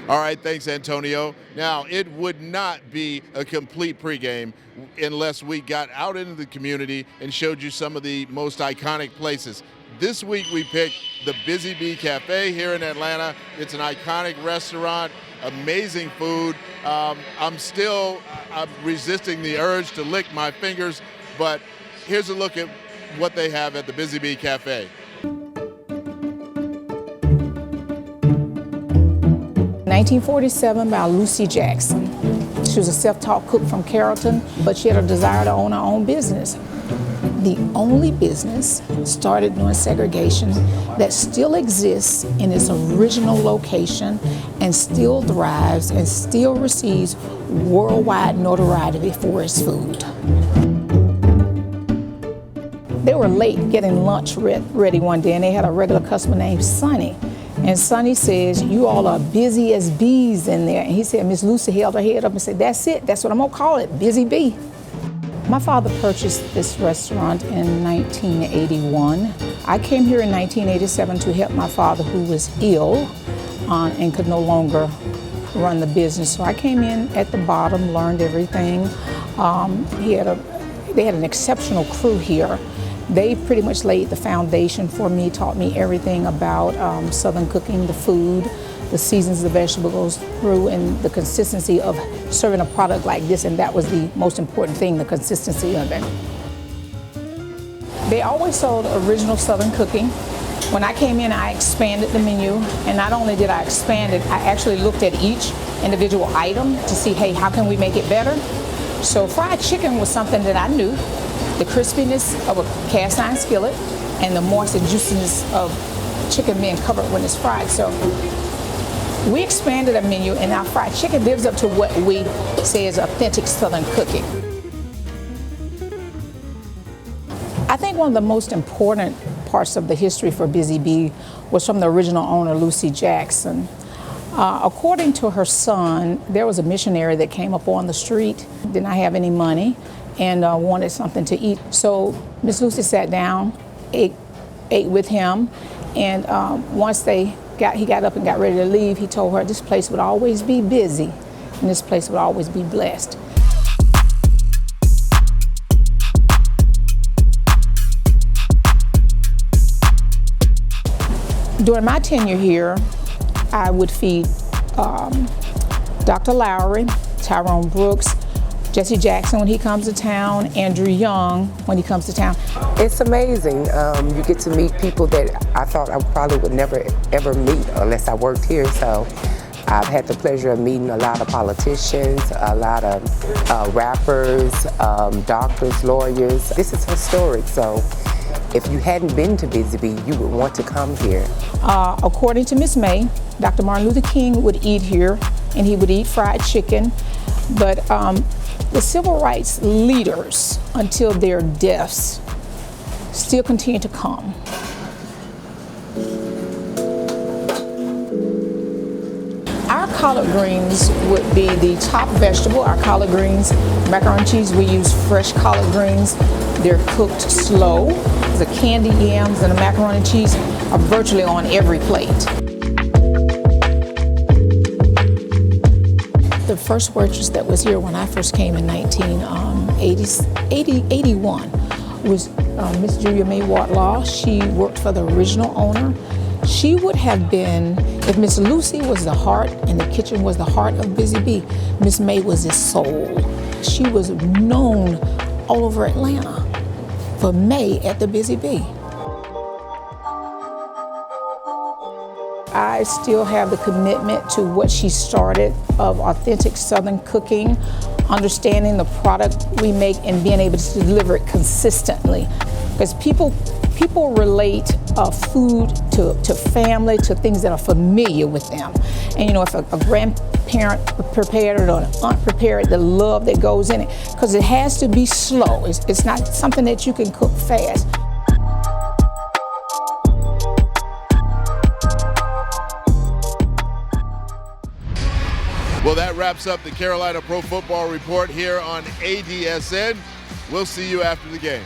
All right, thanks, Antonio. Now, it would not be a complete pregame unless we got out into the community and showed you some of the most iconic places. This week we picked the Busy Bee Café here in Atlanta. It's an iconic restaurant, amazing food. I'm resisting the urge to lick my fingers, but here's a look at what they have at the Busy Bee Café. 1947 by Lucy Jackson. She was a self-taught cook from Carrollton, but she had a desire to own her own business. The only business started during segregation that still exists in its original location and still thrives and still receives worldwide notoriety for its food. They were late getting lunch ready one day, and they had a regular customer named Sonny. And Sonny says, "You all are busy as bees in there." And he said, Miss Lucy held her head up and said, "That's it, that's what I'm gonna call it, Busy Bee." My father purchased this restaurant in 1981. I came here in 1987 to help my father, who was ill and could no longer run the business. So I came in at the bottom, learned everything. They had an exceptional crew here. They pretty much laid the foundation for me, taught me everything about Southern cooking, the food, the seasons the vegetable goes through, and the consistency of serving a product like this, and that was the most important thing, the consistency of it. They always sold original Southern cooking. When I came in, I expanded the menu, and not only did I expand it, I actually looked at each individual item to see, hey, how can we make it better? So fried chicken was something that I knew. The crispiness of a cast iron skillet and the moist and juiciness of chicken being covered when it's fried. So we expanded our menu, and our fried chicken lives up to what we say is authentic Southern cooking. I think one of the most important parts of the history for Busy Bee was from the original owner, Lucy Jackson. According to her son, there was a missionary that came up on the street, did not have any money, and wanted something to eat. So Miss Lucy sat down, ate with him, and once he got up and got ready to leave, he told her this place would always be busy, and this place would always be blessed. During my tenure here, I would feed Dr. Lowry, Tyrone Brooks, Jesse Jackson when he comes to town, Andrew Young when he comes to town. It's amazing. You get to meet people that I thought I probably would never ever meet unless I worked here. So I've had the pleasure of meeting a lot of politicians, a lot of rappers, doctors, lawyers. This is historic, so if you hadn't been to Busy Bee, you would want to come here. According to Miss May, Dr. Martin Luther King would eat here, and he would eat fried chicken. But the civil rights leaders, until their deaths, still continue to come. Our collard greens would be the top vegetable. Our collard greens, macaroni and cheese, we use fresh collard greens. They're cooked slow. The candy yams and the macaroni and cheese are virtually on every plate. The first waitress that was here when I first came in 1981 was Miss Julia May Wardlaw. She worked for the original owner. She would have been, if Miss Lucy was the heart and the kitchen was the heart of Busy Bee, Miss May was his soul. She was known all over Atlanta for May at the Busy Bee. I still have the commitment to what she started of authentic Southern cooking, understanding the product we make and being able to deliver it consistently. Because people relate food to family, to things that are familiar with them. And you know, if a grandparent prepared it or an aunt prepared it, the love that goes in it, because it has to be slow. It's not something that you can cook fast. Well, that wraps up the Carolina Pro Football Report here on ADSN. We'll see you after the game.